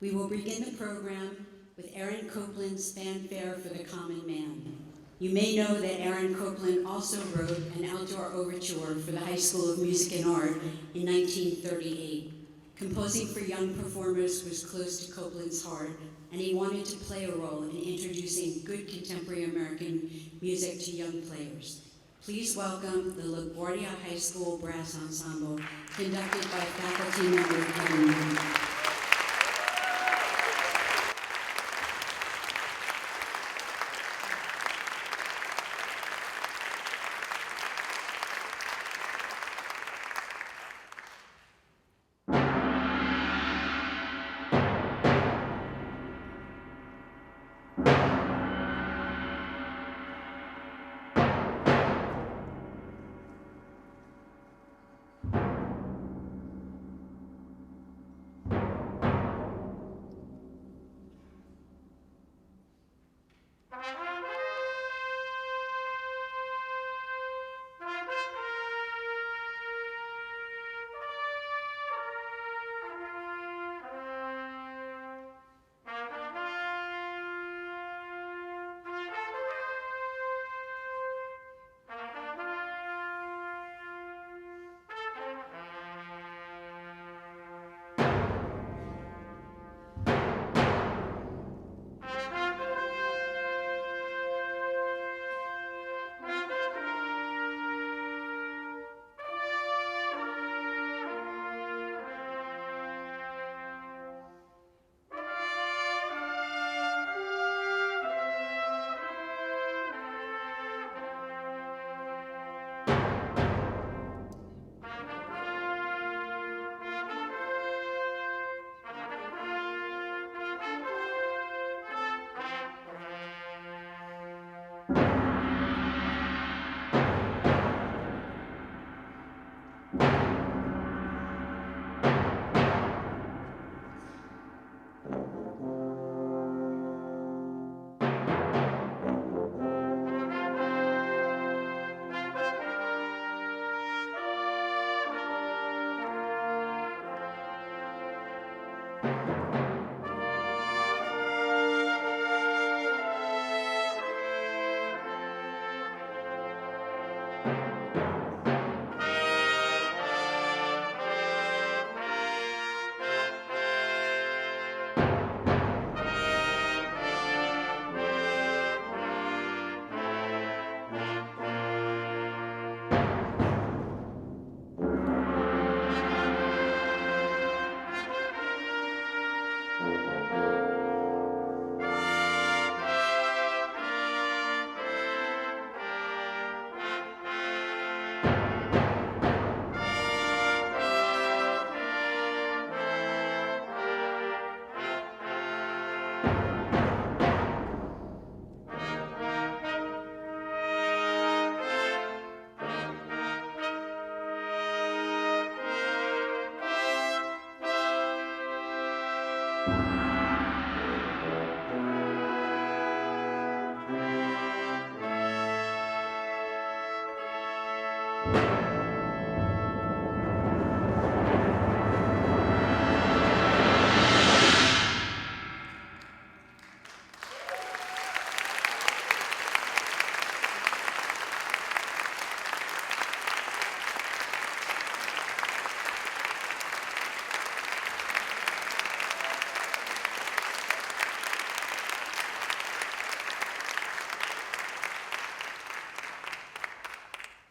We will begin the program with Aaron Copland's Fanfare for the Common Man. You may know that Aaron Copland also wrote an outdoor overture for the High School of Music and Art in 1938. Composing for young performers was close to Copland's heart, and he wanted to play a role in introducing good contemporary American music to young players. Please welcome the LaGuardia High School Brass Ensemble, conducted by faculty member Kevin Moore.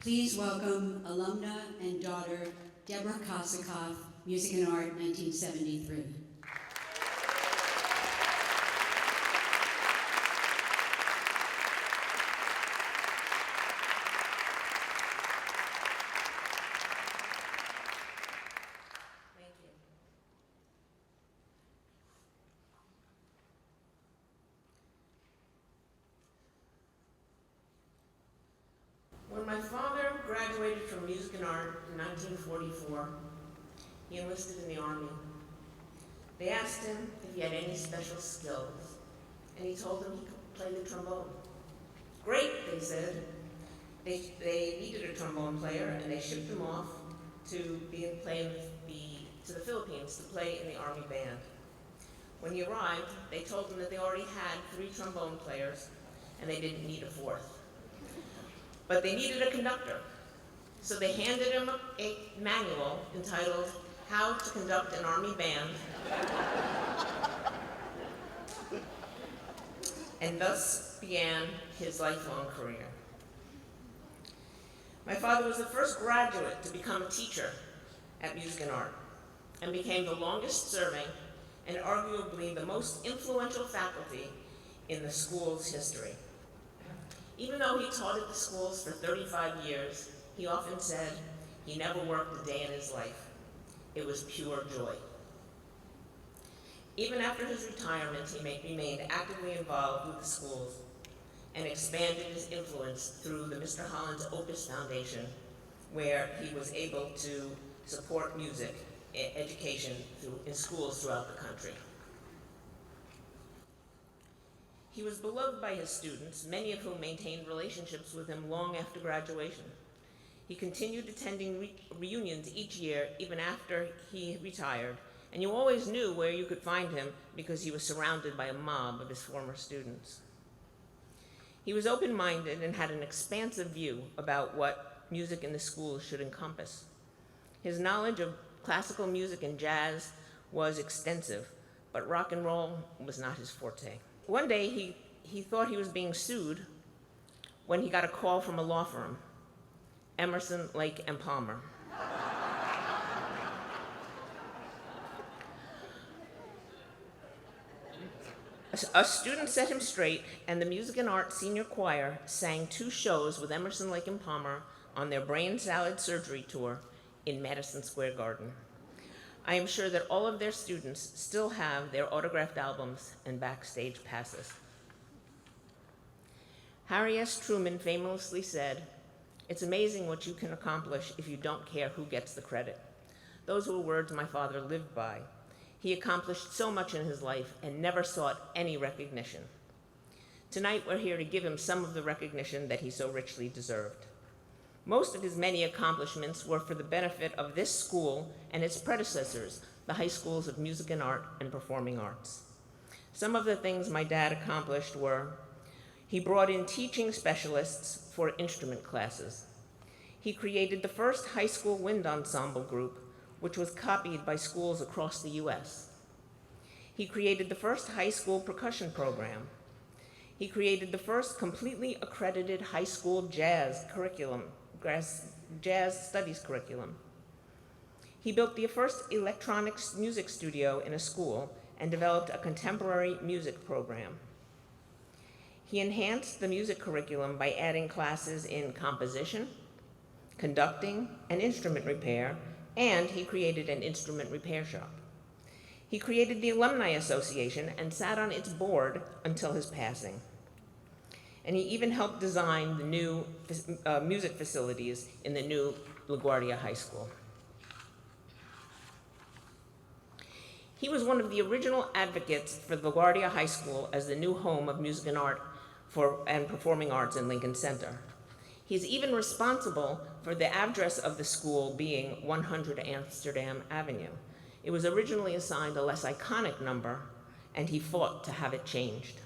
Please welcome alumna and daughter Deborah Kosakoff, Music and Art, 1973. When my father graduated from Music and Art in 1944, he enlisted in the Army. They asked him if he had any special skills, and he told them he could play the trombone. Great, they said. They needed a trombone player, and they shipped him off to to the Philippines to play in the Army band. When he arrived, they told him that they already had 3 trombone players and they didn't need a 4th. But they needed a conductor. So they handed him a manual entitled How to Conduct an Army Band. And thus began his lifelong career. My father was the first graduate to become a teacher at Music and Art and became the longest serving and arguably the most influential faculty in the school's history. Even though he taught at the schools for 35 years, he often said he never worked a day in his life. It was pure joy. Even after his retirement, he remained actively involved with the schools and expanded his influence through the Mr. Holland's Opus Foundation, where he was able to support music education in schools throughout the country. He was beloved by his students, many of whom maintained relationships with him long after graduation. He continued attending reunions each year, even after he retired, and you always knew where you could find him because he was surrounded by a mob of his former students. He was open-minded and had an expansive view about what music in the schools should encompass. His knowledge of classical music and jazz was extensive, but rock and roll was not his forte. One day, he thought he was being sued when he got a call from a law firm, Emerson, Lake and Palmer. A student set him straight, and the Music and Art Senior Choir sang 2 shows with Emerson, Lake and Palmer on their brain salad surgery tour in Madison Square Garden. I am sure that all of their students still have their autographed albums and backstage passes. Harry S. Truman famously said, "It's amazing what you can accomplish if you don't care who gets the credit." Those were words my father lived by. He accomplished so much in his life and never sought any recognition. Tonight, we're here to give him some of the recognition that he so richly deserved. Most of his many accomplishments were for the benefit of this school and its predecessors, the high schools of music and art and performing arts. Some of the things my dad accomplished were, he brought in teaching specialists for instrument classes. He created the first high school wind ensemble group, which was copied by schools across the US. He created the first high school percussion program. He created the first completely accredited high school jazz studies curriculum. He built the first electronic music studio in a school and developed a contemporary music program. He enhanced the music curriculum by adding classes in composition, conducting, and instrument repair, and he created an instrument repair shop. He created the Alumni Association and sat on its board until his passing. And he even helped design the new music facilities in the new LaGuardia High School. He was one of the original advocates for LaGuardia High School as the new home of music and art and performing arts in Lincoln Center. He's even responsible for the address of the school being 100 Amsterdam Avenue. It was originally assigned a less iconic number, and he fought to have it changed.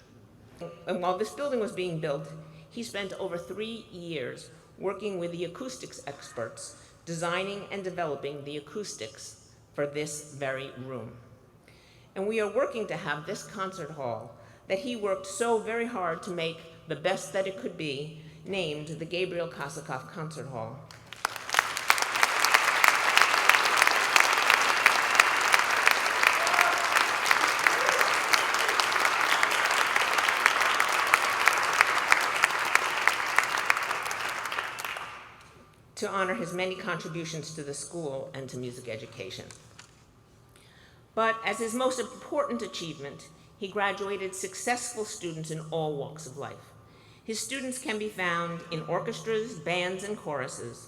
And while this building was being built, he spent over 3 years working with the acoustics experts, designing and developing the acoustics for this very room. And we are working to have this concert hall that he worked so very hard to make the best that it could be, named the Gabriel Kosakoff Concert Hall. To honor his many contributions to the school and to music education. But as his most important achievement, he graduated successful students in all walks of life. His students can be found in orchestras, bands, and choruses,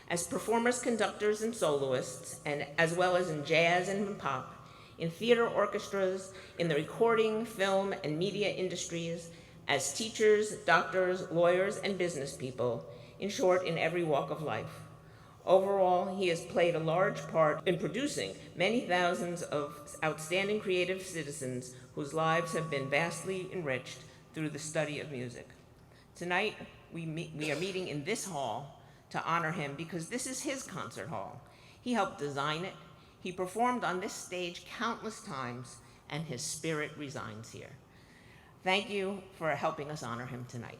as performers, conductors, and soloists, and as well as in jazz and in pop, in theater orchestras, in the recording, film, and media industries, as teachers, doctors, lawyers, and business people, in short, in every walk of life. Overall, he has played a large part in producing many thousands of outstanding creative citizens whose lives have been vastly enriched through the study of music. Tonight, we are meeting in this hall to honor him because this is his concert hall. He helped design it, he performed on this stage countless times, and his spirit resides here. Thank you for helping us honor him tonight.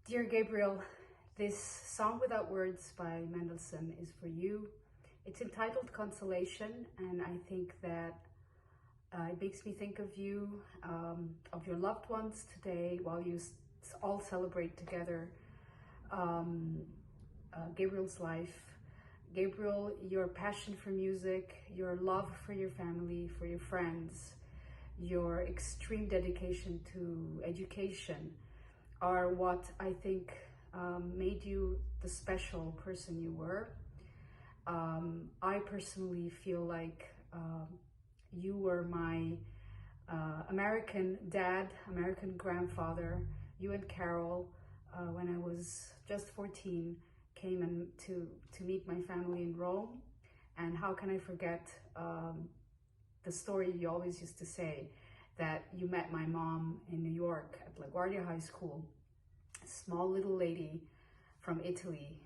Dear Gabriel, this Song Without Words by Mendelssohn is for you. It's entitled Consolation, and I think that it makes me think of you, of your loved ones today while you all celebrate together Gabriel's life. Gabriel, your passion for music, your love for your family, for your friends, your extreme dedication to education are what I think made you the special person you were. I personally feel like you were my American dad, American grandfather. You and Carol, when I was just 14, came to meet my family in Rome. And how can I forget the story you always used to say, that you met my mom in New York at LaGuardia High School. A small little lady from Italy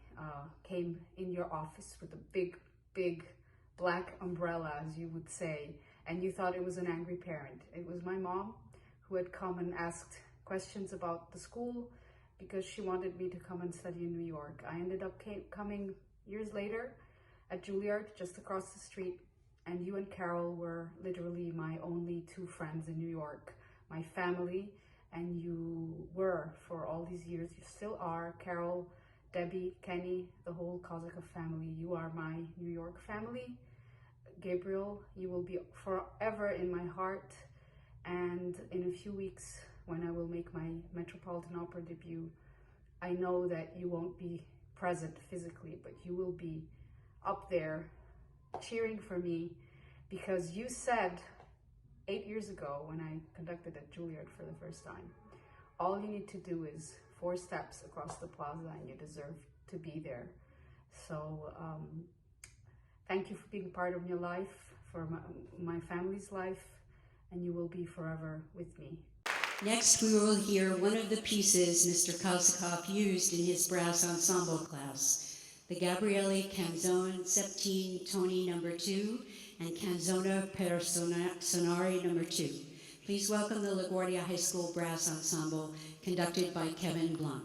came in your office with a big black umbrella, as you would say, and you thought it was an angry parent. It was my mom who had come and asked questions about the school because she wanted me to come and study in New York. I ended up coming years later at Juilliard, just across the street, and you and Carol were literally my only two friends in New York, my family, and you were for all these years. You still are. Carol, Debbie, Kenny, the whole Kosakoff family. You are my New York family. Gabriel, you will be forever in my heart. And in a few weeks, when I will make my Metropolitan Opera debut, I know that you won't be present physically, but you will be up there cheering for me, because you said 8 years ago when I conducted at Juilliard for the first time, all you need to do is 4 steps across the plaza and you deserve to be there. So thank you for being part of your life, for my family's life, and you will be forever with me. Next, we will hear one of the pieces Mr. Kosakoff used in his brass ensemble class, the Gabriele Canzone Septime Toni No. 2 and Canzona per Sonare No. 2. Please welcome the LaGuardia High School Brass Ensemble, conducted by Kevin Blanc.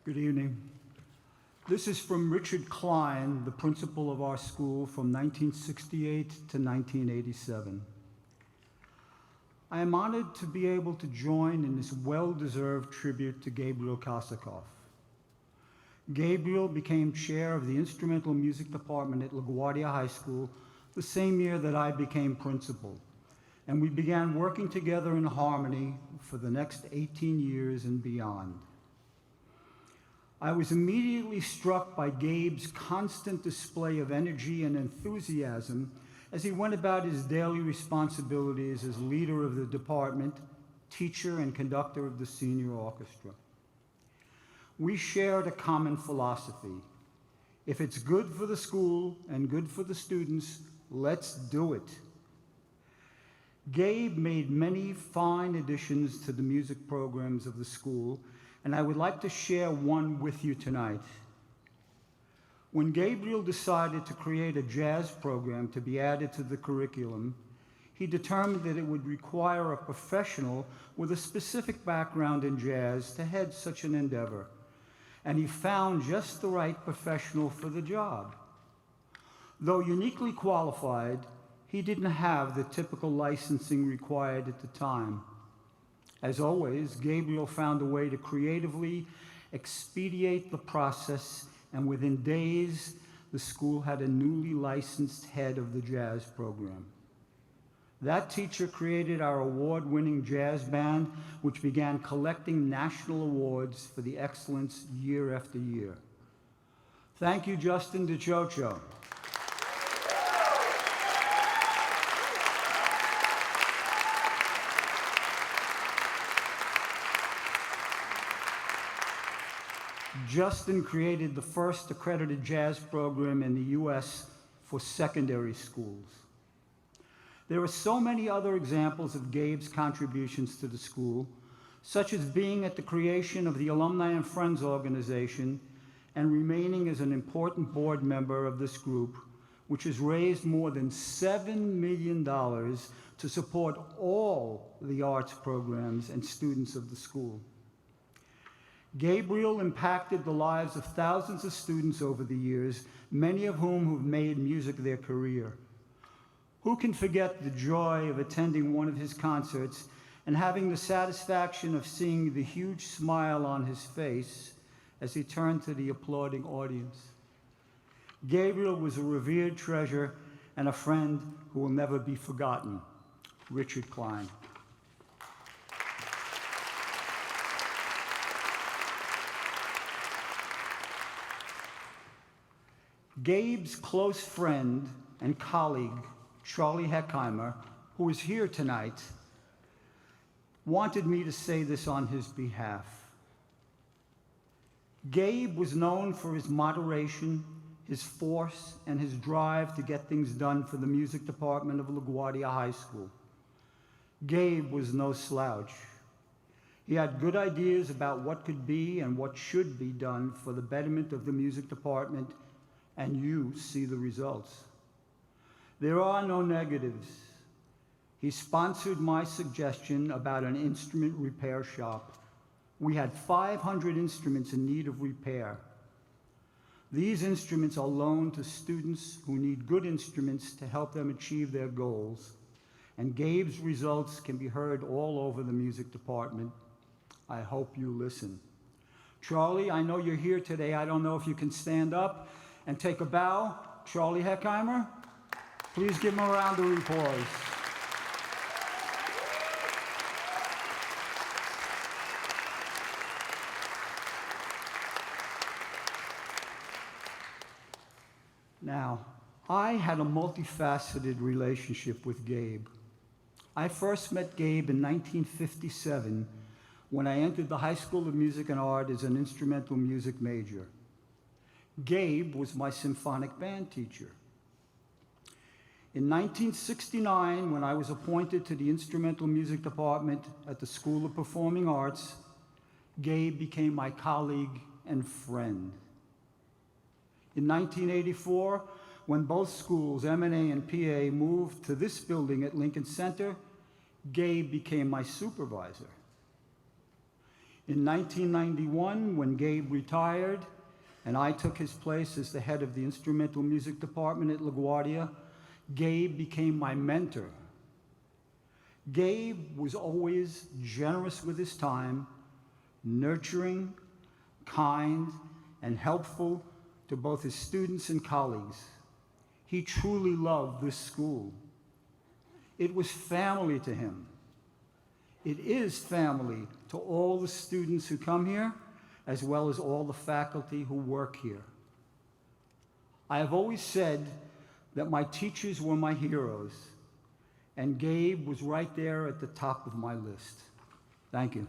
Good evening. This is from Richard Klein, the principal of our school from 1968 to 1987. I am honored to be able to join in this well-deserved tribute to Gabriel Kosakoff. Gabriel became chair of the instrumental music department at LaGuardia High School the same year that I became principal, and we began working together in harmony for the next 18 years and beyond. I was immediately struck by Gabe's constant display of energy and enthusiasm as he went about his daily responsibilities as leader of the department, teacher, and conductor of the senior orchestra. We shared a common philosophy. If it's good for the school and good for the students, let's do it. Gabe made many fine additions to the music programs of the school, and I would like to share one with you tonight. When Gabriel decided to create a jazz program to be added to the curriculum, he determined that it would require a professional with a specific background in jazz to head such an endeavor, and he found just the right professional for the job. Though uniquely qualified, he didn't have the typical licensing required at the time. As always, Gabriel found a way to creatively expedite the process, and within days, the school had a newly licensed head of the jazz program. That teacher created our award-winning jazz band, which began collecting national awards for the excellence year after year. Thank you, Justin DeChocho. Justin created the first accredited jazz program in the U.S. for secondary schools. There are so many other examples of Gabe's contributions to the school, such as being at the creation of the Alumni and Friends organization and remaining as an important board member of this group, which has raised more than $7 million to support all the arts programs and students of the school. Gabriel impacted the lives of thousands of students over the years, many of whom have made music their career. Who can forget the joy of attending one of his concerts and having the satisfaction of seeing the huge smile on his face as he turned to the applauding audience? Gabriel was a revered treasure and a friend who will never be forgotten. Richard Klein. Gabe's close friend and colleague, Charlie Heckheimer, who is here tonight, wanted me to say this on his behalf. Gabe was known for his moderation, his force, and his drive to get things done for the music department of LaGuardia High School. Gabe was no slouch. He had good ideas about what could be and what should be done for the betterment of the music department, and you see the results. There are no negatives. He sponsored my suggestion about an instrument repair shop. We had 500 instruments in need of repair. These instruments are loaned to students who need good instruments to help them achieve their goals. And Gabe's results can be heard all over the music department. I hope you listen. Charlie, I know you're here today. I don't know if you can stand up and take a bow. Charlie Heckheimer, please give him a round of applause. Now, I had a multifaceted relationship with Gabe. I first met Gabe in 1957 when I entered the High School of Music and Art as an instrumental music major. Gabe was my symphonic band teacher. In 1969, when I was appointed to the instrumental music department at the School of Performing Arts, Gabe became my colleague and friend. In 1984, when both schools, M&A and PA, moved to this building at Lincoln Center, Gabe became my supervisor. In 1991, when Gabe retired and I took his place as the head of the instrumental music department at LaGuardia, Gabe became my mentor. Gabe was always generous with his time, nurturing, kind, and helpful to both his students and colleagues. He truly loved this school. It was family to him. It is family to all the students who come here, as well as all the faculty who work here. I have always said that my teachers were my heroes, and Gabe was right there at the top of my list. Thank you.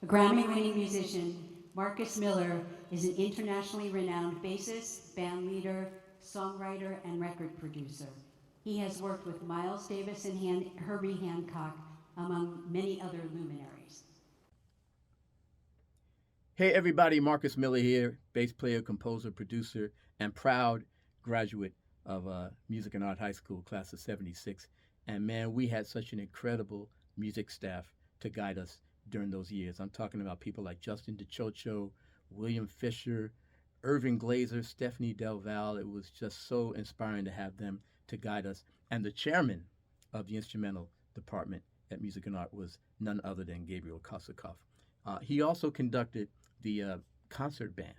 A Grammy-winning musician, Marcus Miller is an internationally renowned bassist, band leader, songwriter, and record producer. He has worked with Miles Davis and Herbie Hancock, among many other luminaries. Hey everybody, Marcus Miller here, bass player, composer, producer, and proud graduate of Music and Art High School, class of '76. And man, we had such an incredible music staff to guide us during those years. I'm talking about people like Justin DeChocho, William Fisher, Irving Glazer, Stephanie Del Val. It was just so inspiring to have them to guide us. And the chairman of the instrumental department at Music and Art was none other than Gabriel Kosakoff. He also conducted the concert band.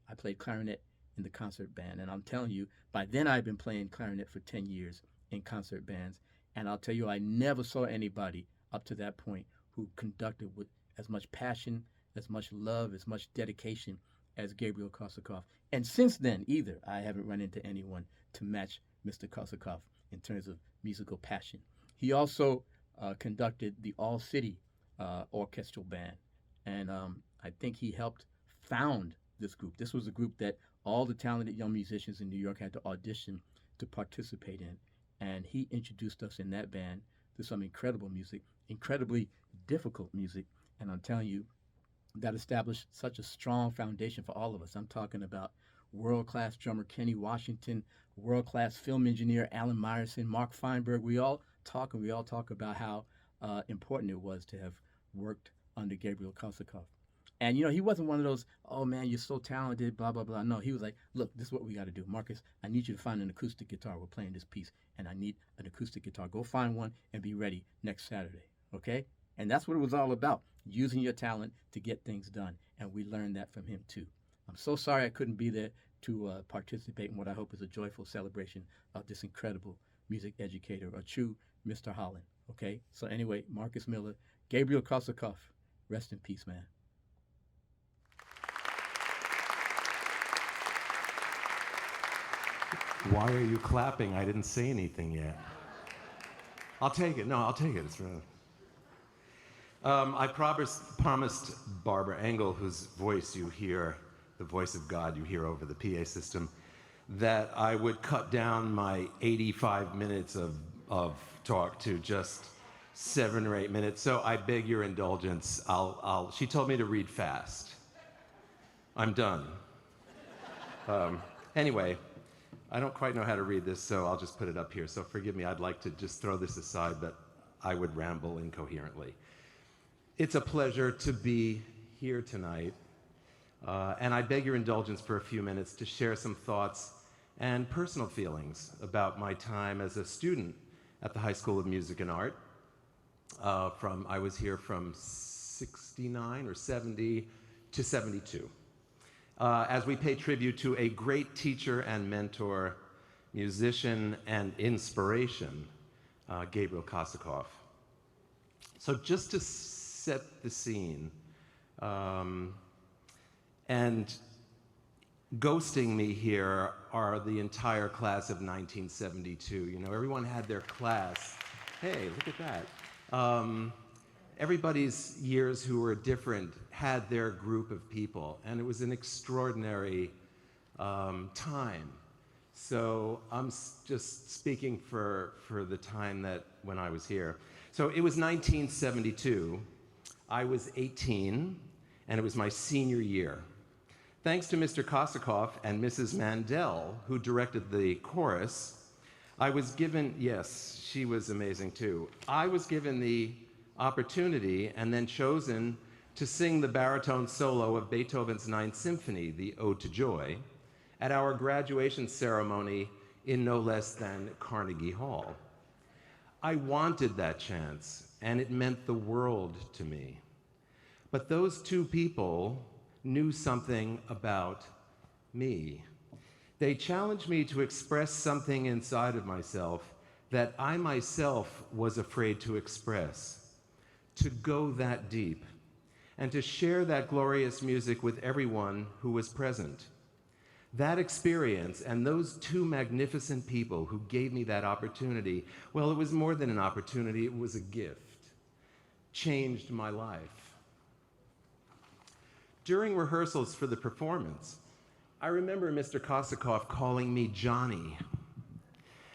I played clarinet in the concert band, and I'm telling you, by then I'd been playing clarinet for 10 years in concert bands, and I'll tell you, I never saw anybody up to that point who conducted with as much passion, as much love, as much dedication as Gabriel Kosakoff. And since then, I haven't run into anyone to match Mr. Kosakoff in terms of musical passion. He also conducted the All-City Orchestral Band, and I think he helped found this group. This was a group that all the talented young musicians in New York had to audition to participate in, and he introduced us in that band to some incredible music, incredibly difficult music, and I'm telling you, that established such a strong foundation for all of us. I'm talking about world-class drummer Kenny Washington, world-class film engineer Alan Meyerson, Mark Feinberg. We all talk about how important it was to have worked under Gabriel Kosakoff. And, you know, he wasn't one of those, oh, man, you're so talented, blah, blah, blah. No, he was like, look, this is what we got to do. Marcus, I need you to find an acoustic guitar. We're playing this piece, and I need an acoustic guitar. Go find one and be ready next Saturday, okay? And that's what it was all about, using your talent to get things done. And we learned that from him too. I'm so sorry I couldn't be there to participate in what I hope is a joyful celebration of this incredible music educator, a true Mr. Holland, okay? So anyway, Marcus Miller, Gabriel Kosakoff, rest in peace, man. Why are you clapping? I didn't say anything yet. I'll take it. No, I'll take it. It's really. I promised Barbara Engel, whose voice you hear, the voice of God you hear over the PA system, that I would cut down my 85 minutes of talk to just 7 or 8 minutes. So I beg your indulgence. She told me to read fast. I'm done. Anyway. I don't quite know how to read this, so I'll just put it up here. So forgive me, I'd like to just throw this aside, but I would ramble incoherently. It's a pleasure to be here tonight, and I beg your indulgence for a few minutes to share some thoughts and personal feelings about my time as a student at the High School of Music and Art. I was here from 69 or 70 to 72. As we pay tribute to a great teacher and mentor, musician and inspiration, Gabriel Kosakoff. So just to set the scene, and ghosting me here are the entire class of 1972. You know, everyone had their class. Hey, look at that. Everybody's years who were different had their group of people, and it was an extraordinary time. So I'm just speaking for the time that when I was here. So it was 1972. I was 18, and it was my senior year. Thanks to Mr. Kosakoff and Mrs. Mandel, who directed the chorus, I was given, yes, she was amazing too. I was given the opportunity and then chosen to sing the baritone solo of Beethoven's Ninth Symphony, the Ode to Joy, at our graduation ceremony in no less than Carnegie Hall. I wanted that chance, and it meant the world to me. But those two people knew something about me. They challenged me to express something inside of myself that I myself was afraid to express. To go that deep, and to share that glorious music with everyone who was present. That experience and those two magnificent people who gave me that opportunity, well, it was more than an opportunity, it was a gift. Changed my life. During rehearsals for the performance, I remember Mr. Kosakoff calling me Johnny,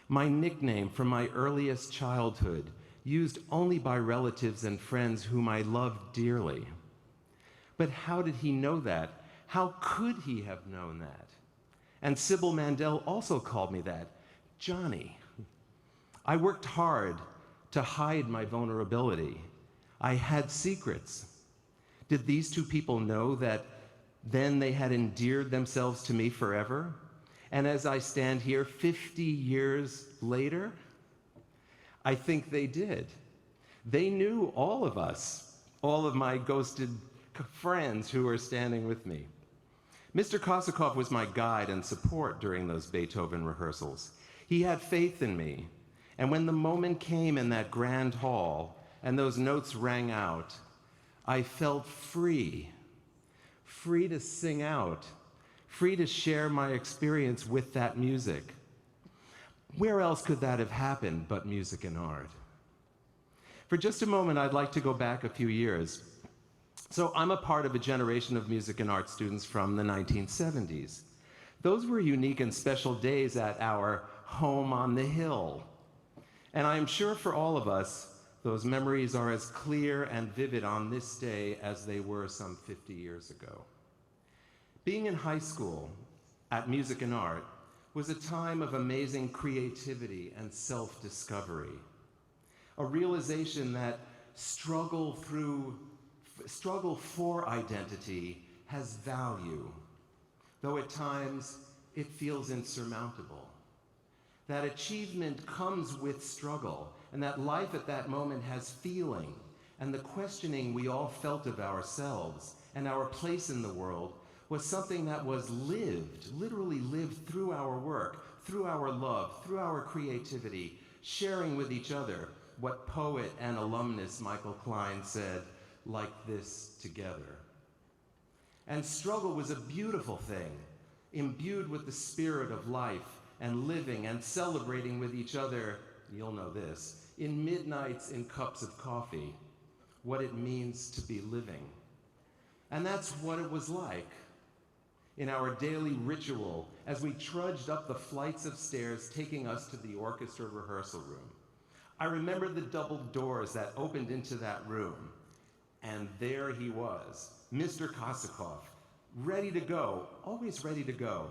my nickname from my earliest childhood, used only by relatives and friends whom I loved dearly. But how did he know that? How could he have known that? And Sybil Mandel also called me that, Johnny. I worked hard to hide my vulnerability. I had secrets. Did these two people know that then they had endeared themselves to me forever? And as I stand here 50 years later, I think they did. They knew all of us, all of my ghosted friends who were standing with me. Mr. Kosakoff was my guide and support during those Beethoven rehearsals. He had faith in me. And when the moment came in that grand hall and those notes rang out, I felt free. Free to sing out. Free to share my experience with that music. Where else could that have happened but music and art? For just a moment, I'd like to go back a few years. So I'm a part of a generation of music and art students from the 1970s. Those were unique and special days at our home on the hill. And I am sure for all of us, those memories are as clear and vivid on this day as they were some 50 years ago. Being in high school at Music and Art was a time of amazing creativity and self-discovery. A realization that struggle for identity has value, though at times it feels insurmountable. that achievement comes with struggle, and that life at that moment has feeling, and the questioning we all felt of ourselves and our place in the world was something that was lived, literally lived through our work, through our love, through our creativity, sharing with each other what poet and alumnus Michael Klein said, like this together. And struggle was a beautiful thing, imbued with the spirit of life and living and celebrating with each other, you'll know this, in midnights in cups of coffee, what it means to be living. And that's what it was like in our daily ritual as we trudged up the flights of stairs taking us to the orchestra rehearsal room. I remember the double doors that opened into that room, and there he was, Mr. Kosakoff, ready to go, always ready to go.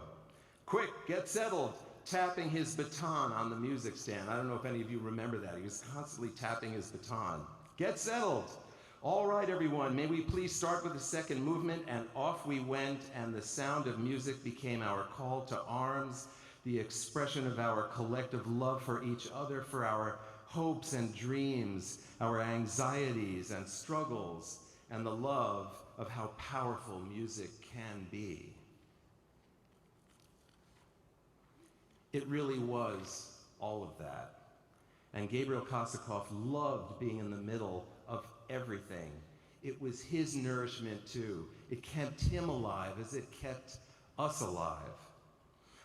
Quick, get settled, tapping his baton on the music stand. I don't know if any of you remember that. He was constantly tapping his baton. Get settled. All right, everyone, may we please start with the second movement, and off we went, and the sound of music became our call to arms, the expression of our collective love for each other, for our hopes and dreams, our anxieties and struggles, and the love of how powerful music can be. It really was all of that. And Gabriel Kosakoff loved being in the middle of everything. It was his nourishment too. It kept him alive as it kept us alive.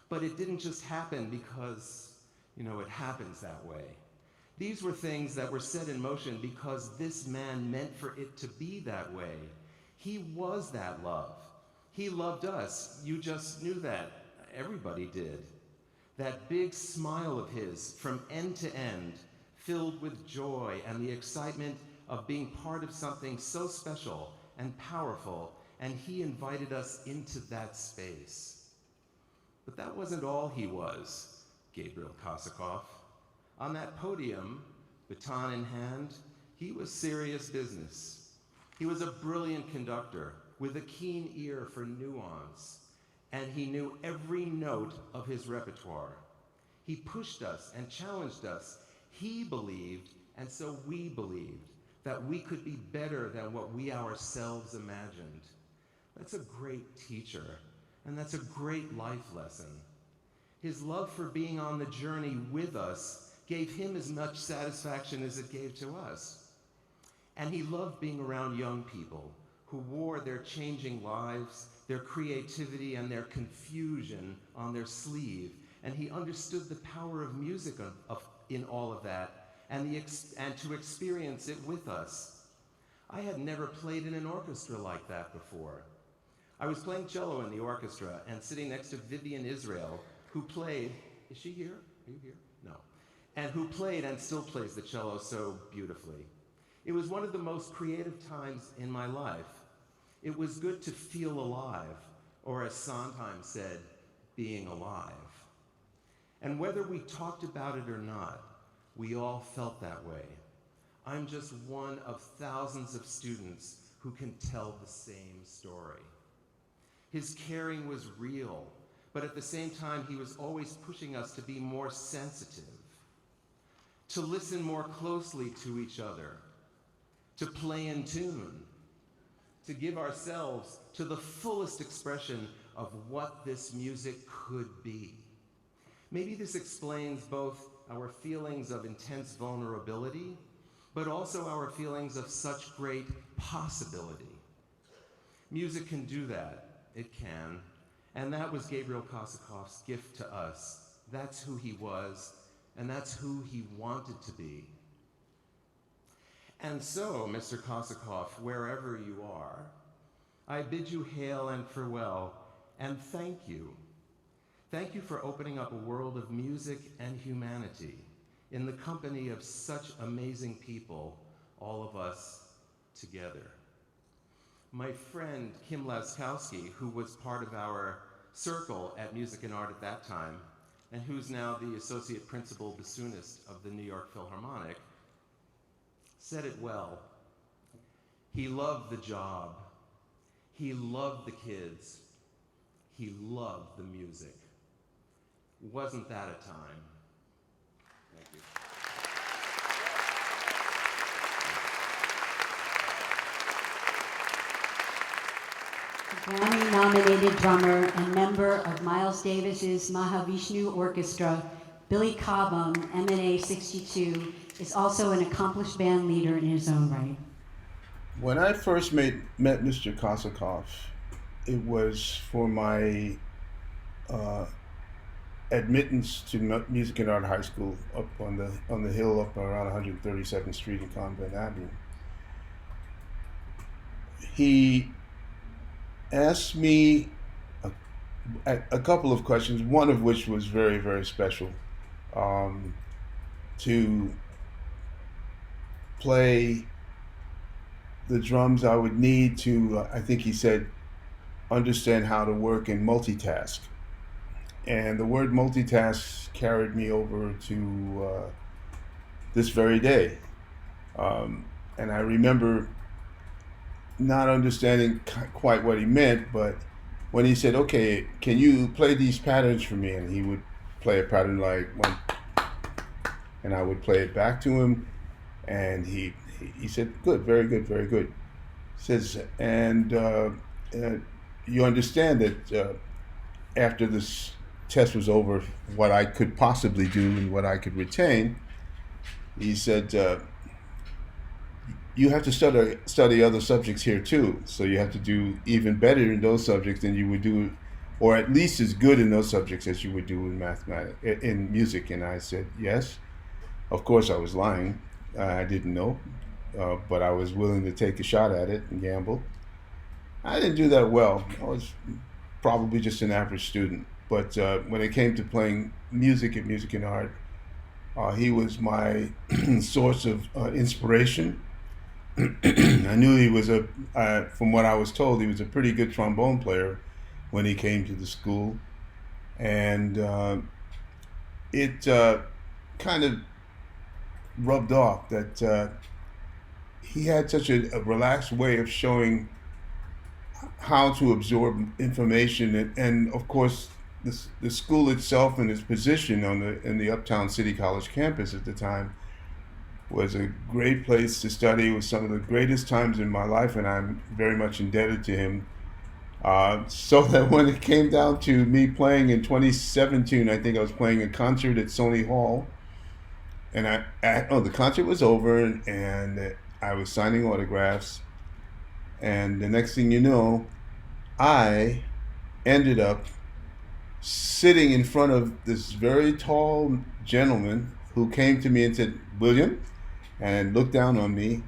But it didn't just happen because, it happens that way. These were things that were set in motion because this man meant for it to be that way. He was that love. He loved us. You just knew that. Everybody did. That big smile of his from end to end, filled with joy and the excitement of being part of something so special and powerful, and he invited us into that space. But that wasn't all he was, Gabriel Kosakoff. On that podium, baton in hand, he was serious business. He was a brilliant conductor with a keen ear for nuance, and he knew every note of his repertoire. He pushed us and challenged us. He believed, and so we believed, that we could be better than what we ourselves imagined. That's a great teacher, and that's a great life lesson. His love for being on the journey with us gave him as much satisfaction as it gave to us. And he loved being around young people who wore their changing lives, their creativity, and their confusion on their sleeve. And he understood the power of music in all of that, and to experience it with us. I had never played in an orchestra like that before. I was playing cello in the orchestra and sitting next to Vivian Israel, who played, is she here? Are you here? No. And who played and still plays the cello so beautifully. It was one of the most creative times in my life. It was good to feel alive, or as Sondheim said, being alive. And whether we talked about it or not, we all felt that way. I'm just one of thousands of students who can tell the same story. His caring was real, but at the same time, he was always pushing us to be more sensitive, to listen more closely to each other, to play in tune, to give ourselves to the fullest expression of what this music could be. Maybe this explains both our feelings of intense vulnerability, but also our feelings of such great possibility. Music can do that. It can. And that was Gabriel Kosakoff's gift to us. That's who he was, and that's who he wanted to be. And so, Mr. Kosakoff, wherever you are, I bid you hail and farewell, and thank you. Thank you for opening up a world of music and humanity in the company of such amazing people, all of us together. My friend Kim Laskowski, who was part of our circle at Music and Art at that time, and who's now the associate principal bassoonist of the New York Philharmonic, said it well. He loved the job. He loved the kids. He loved the music. Wasn't that a time? Grammy-nominated drummer and member of Miles Davis's Mahavishnu Orchestra, Billy Cobham, M&A 62, is also an accomplished band leader in his own right. When I first met Mr. Kosakoff, it was for my admittance to Music and Art High School up on the hill up around 132nd Street in Convent Avenue. He asked me a couple of questions, one of which was very, very special, to play the drums I would need to, I think he said, understand how to work and multitask. And the word multitask carried me over to this very day. And I remember not understanding quite what he meant, but when he said, okay, can you play these patterns for me? And he would play a pattern like one, and I would play it back to him, and he said, good, very good, very good. He says, and you understand that after this test was over, what I could possibly do and what I could retain, he said, you have to study other subjects here too. So you have to do even better in those subjects than you would do, or at least as good in those subjects as you would do in mathematics, in music. And I said, yes. Of course I was lying. I didn't know, but I was willing to take a shot at it and gamble. I didn't do that well. I was probably just an average student. But when it came to playing music at Music and Art, he was my source of inspiration. I knew he was from what I was told, he was a pretty good trombone player when he came to the school. And it kind of rubbed off that he had such a relaxed way of showing how to absorb information. And of course, the school itself and its position in the Uptown City College campus at the time was a great place to study. It was some of the greatest times in my life, and I'm very much indebted to him. So that when it came down to me playing in 2017, I think I was playing a concert at Sony Hall, and the concert was over, and I was signing autographs, and the next thing you know, I ended up sitting in front of this very tall gentleman who came to me and said, William, and looked down on me,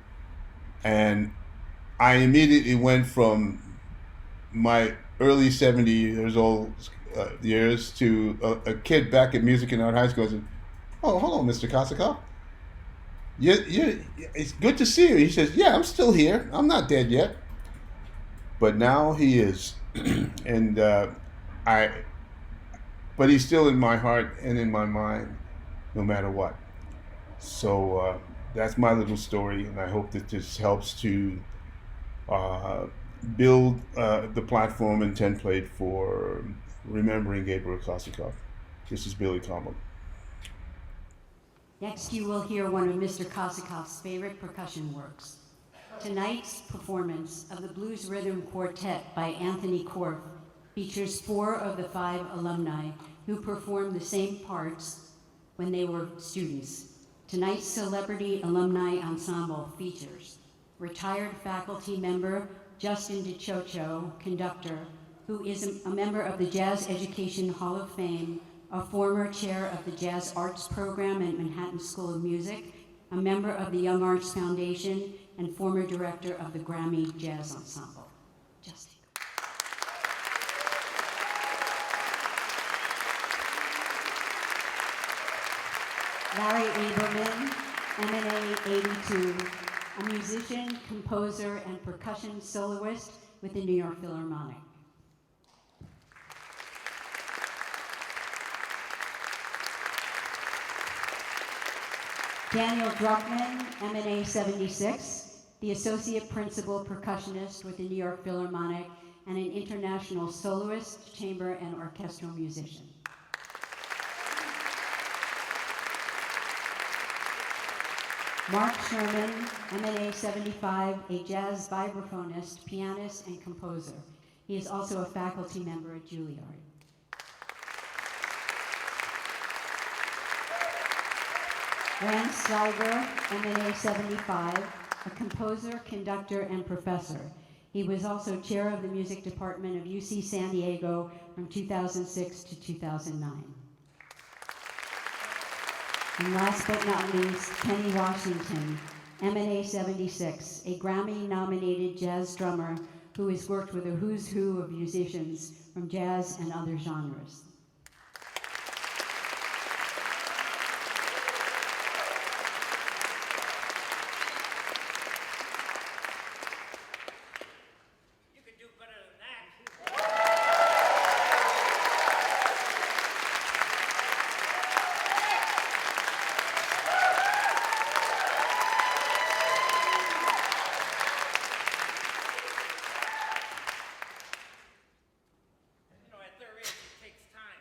and I immediately went from my early 70 years old years to a kid back at Music and Art High School. I said, oh, hello, Mr. Kosakoff. It's good to see you. He says, yeah, I'm still here. I'm not dead yet. But now he is. And but he's still in my heart and in my mind, no matter what. So that's my little story, and I hope that this helps to build the platform and template for remembering Gabriel Kosakoff. This is Billy Cobham. Next, you will hear one of Mr. Kosakoff's favorite percussion works. Tonight's performance of the Blues Rhythm Quartet by Anthony Korff features 4 of the 5 alumni who performed the same parts when they were students. Tonight's Celebrity Alumni Ensemble features retired faculty member Justin DiCioccio, conductor, who is a member of the Jazz Education Hall of Fame, a former chair of the Jazz Arts Program at Manhattan School of Music, a member of the Young Arts Foundation, and former director of the Grammy Jazz Ensemble. Justin. Larry Lieberman, M&A 82, a musician, composer, and percussion soloist with the New York Philharmonic. Daniel Druckmann, M&A 76, the associate principal percussionist with the New York Philharmonic and an international soloist, chamber, and orchestral musician. Mark Sherman, M&A 75, a jazz vibraphonist, pianist, and composer. He is also a faculty member at Juilliard. Rand Steiger, MA 75, a composer, conductor, and professor. He was also chair of the music department of UC San Diego from 2006 to 2009. And last but not least, Kenny Washington, MA 76, a Grammy-nominated jazz drummer who has worked with a who's who of musicians from jazz and other genres. At their age, it takes time.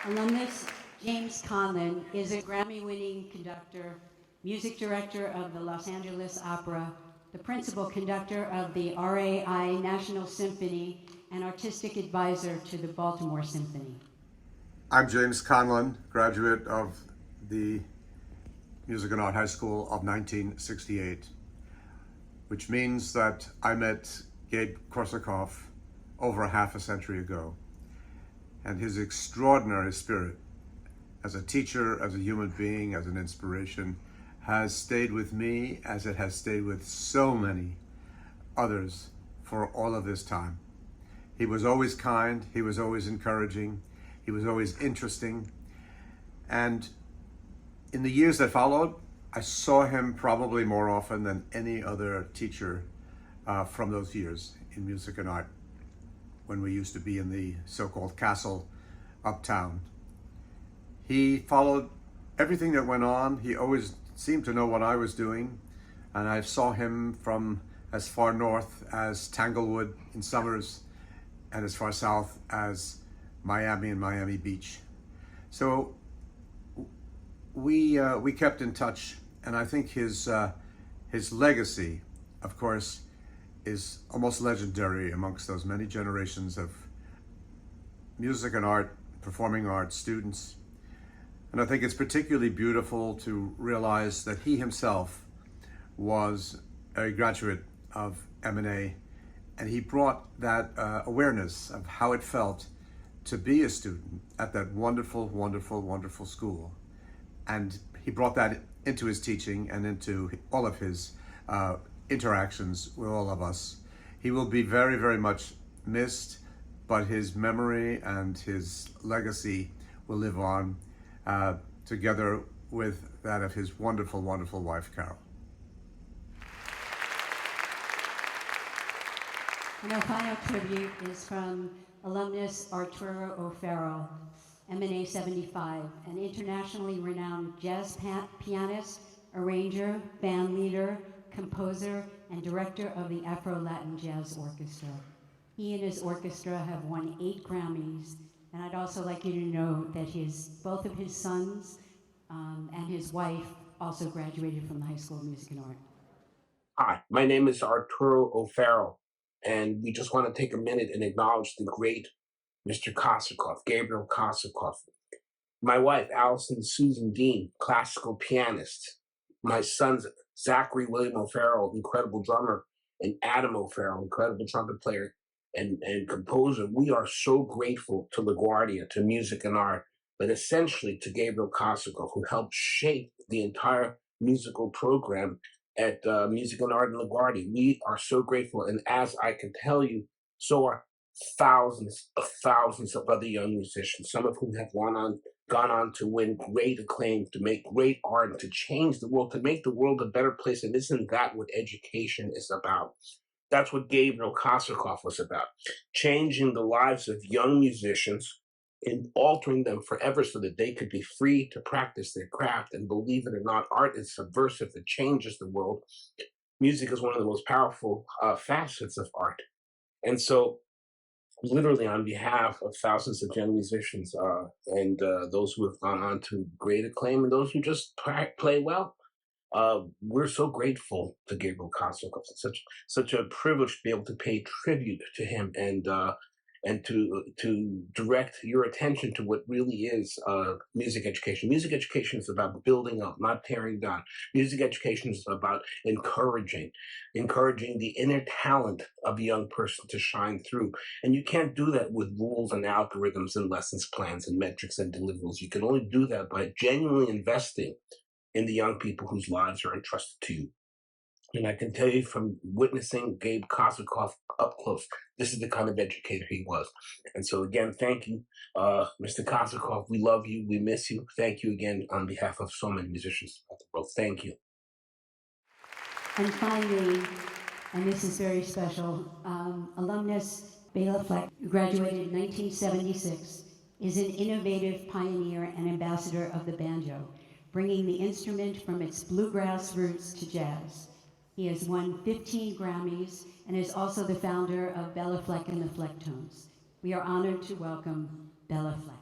Alumnus James Conlon is a Grammy-winning conductor, music director of the Los Angeles Opera, the principal conductor of the RAI National Symphony, and artistic advisor to the Baltimore Symphony. I'm James Conlon, graduate of the Music and Art High School of 1968, which means that I met Gabe Kosakoff over a half a century ago. And his extraordinary spirit as a teacher, as a human being, as an inspiration, has stayed with me as it has stayed with so many others for all of this time. He was always kind, he was always encouraging, he was always interesting. And in the years that followed, I saw him probably more often than any other teacher from those years in music and art, when we used to be in the so-called castle uptown. He followed everything that went on. He always seemed to know what I was doing. And I saw him from as far north as Tanglewood in summers and as far south as Miami and Miami Beach. So we kept in touch, and I think his legacy, of course, is almost legendary amongst those many generations of music and art, performing arts students. And I think it's particularly beautiful to realize that he himself was a graduate of M&A, and he brought that awareness of how it felt to be a student at that wonderful, wonderful, wonderful school. And he brought that into his teaching and into all of his interactions with all of us. He will be very, very much missed, but his memory and his legacy will live on together with that of his wonderful, wonderful wife, Carol. And our final tribute is from alumnus Arturo O'Farrell, M&A 75, an internationally renowned jazz pianist, arranger, band leader, composer, and director of the Afro-Latin Jazz Orchestra. He and his orchestra have won 8 Grammys, and I'd also like you to know that both of his sons and his wife also graduated from the High School of Music and Art. Hi, my name is Arturo O'Farrell, and we just want to take a minute and acknowledge the great Mr. Kosakoff, Gabriel Kosakoff. My wife, Allison Susan Dean, classical pianist. My sons, Zachary William O'Farrell, incredible drummer, and Adam O'Farrell, incredible trumpet player and composer. We are so grateful to LaGuardia, to Music and Art, but essentially to Gabriel Kosakoff, who helped shape the entire musical program at Music and Art in LaGuardia. We are so grateful, and as I can tell you, so are thousands of other young musicians, some of whom have gone on to win great acclaim, to make great art, to change the world, to make the world a better place. And isn't that what education is about? That's what Gabriel Kosakoff was about, changing the lives of young musicians and altering them forever so that they could be free to practice their craft. And believe it or not, art is subversive. It changes the world. Music is one of the most powerful facets of art. And so literally on behalf of thousands of young musicians and those who have gone on to great acclaim and those who just play well, we're so grateful to Gabriel Kosakoff. It's such a privilege to be able to pay tribute to him and to direct your attention to what really is music education. Music education is about building up, not tearing down. Music education is about encouraging the inner talent of a young person to shine through. And you can't do that with rules and algorithms and lessons plans and metrics and deliverables. You can only do that by genuinely investing in the young people whose lives are entrusted to you. And I can tell you from witnessing Gabe Kosakoff up close, this is the kind of educator he was. And so again, thank you, Mr. Kosakoff. We love you. We miss you. Thank you again on behalf of so many musicians throughout the world. Thank you. And finally, and this is very special, alumnus Bela Fleck, who graduated in 1976, is an innovative pioneer and ambassador of the banjo, bringing the instrument from its bluegrass roots to jazz. He has won 15 Grammys and is also the founder of Bela Fleck and the Flecktones. We are honored to welcome Bela Fleck.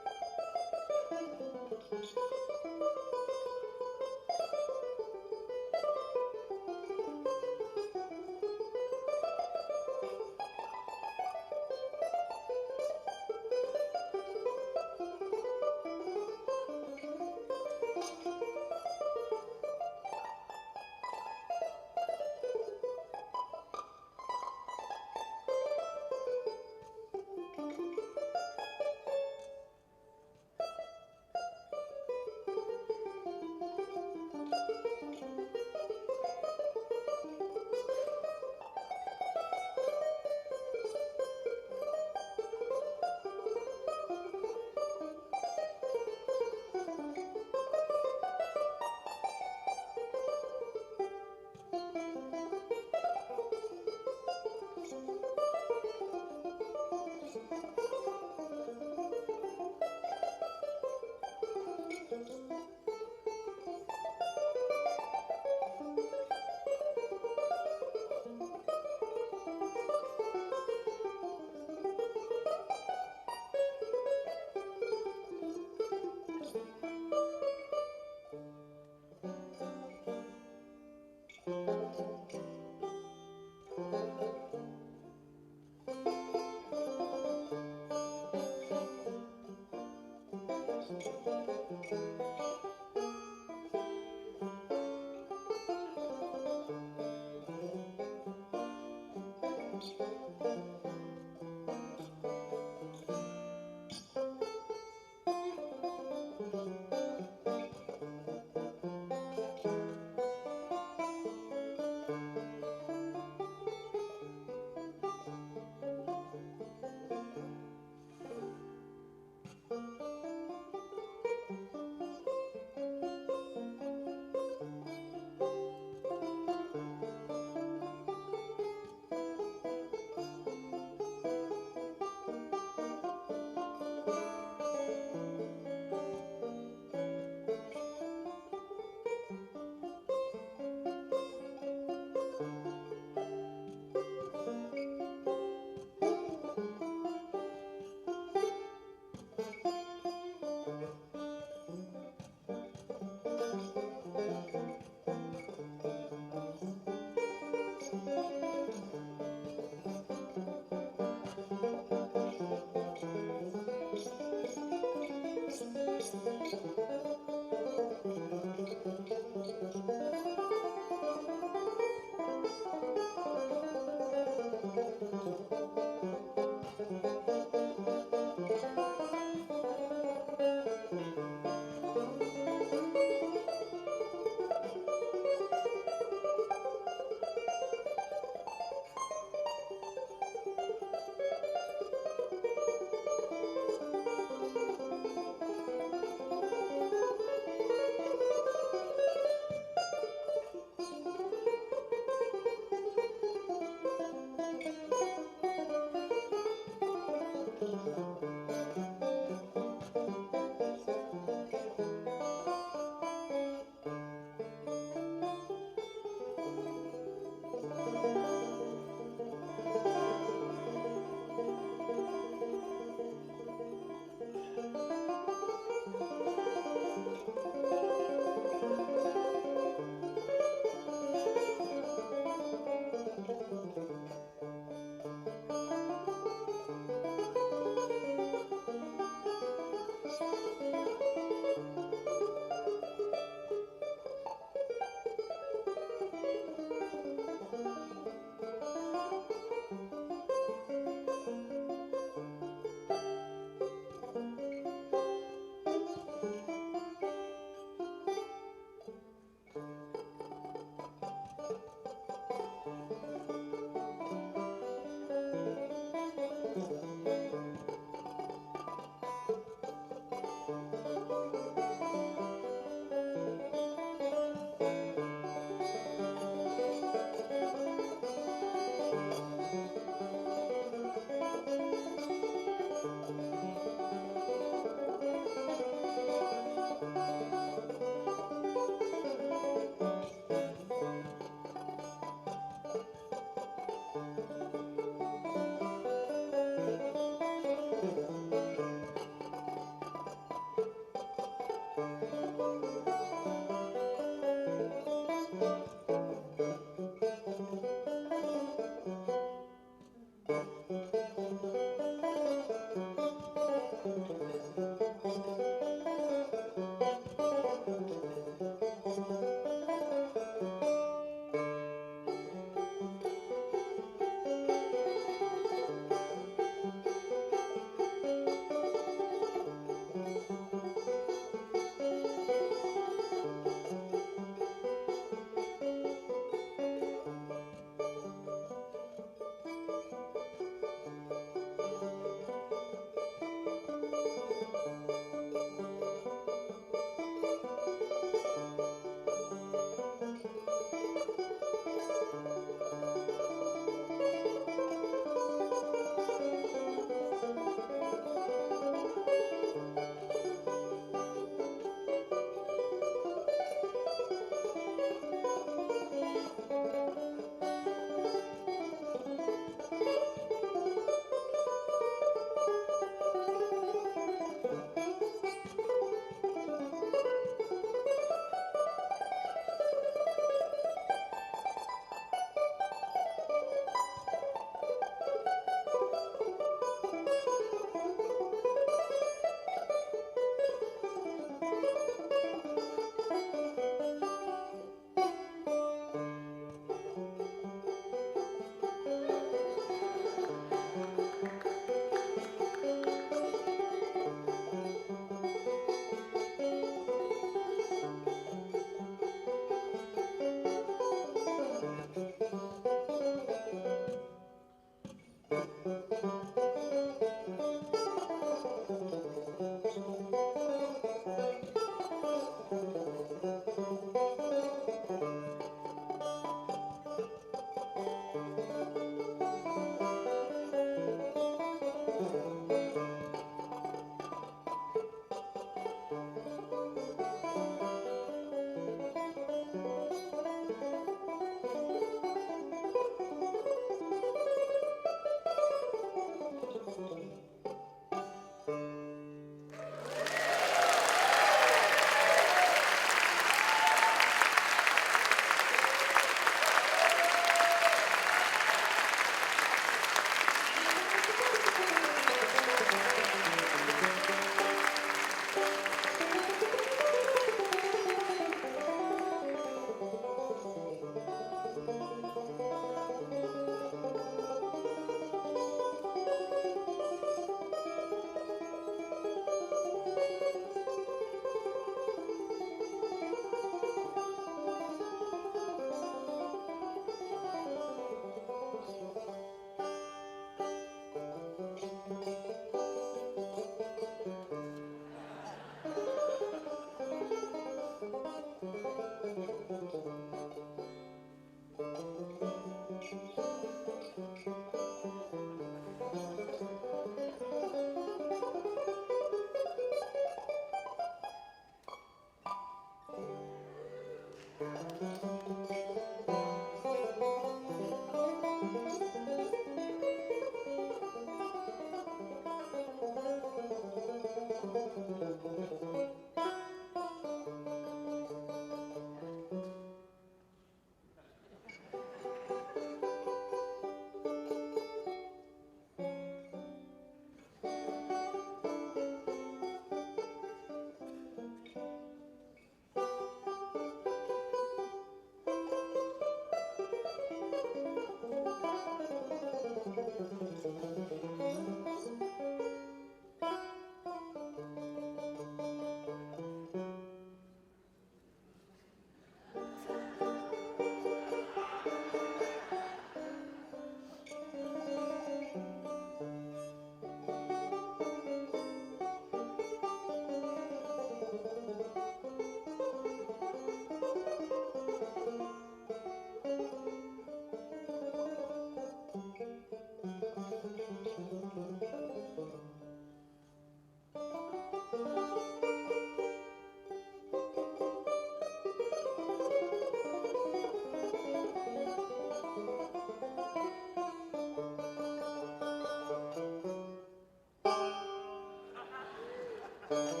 Thank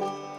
you.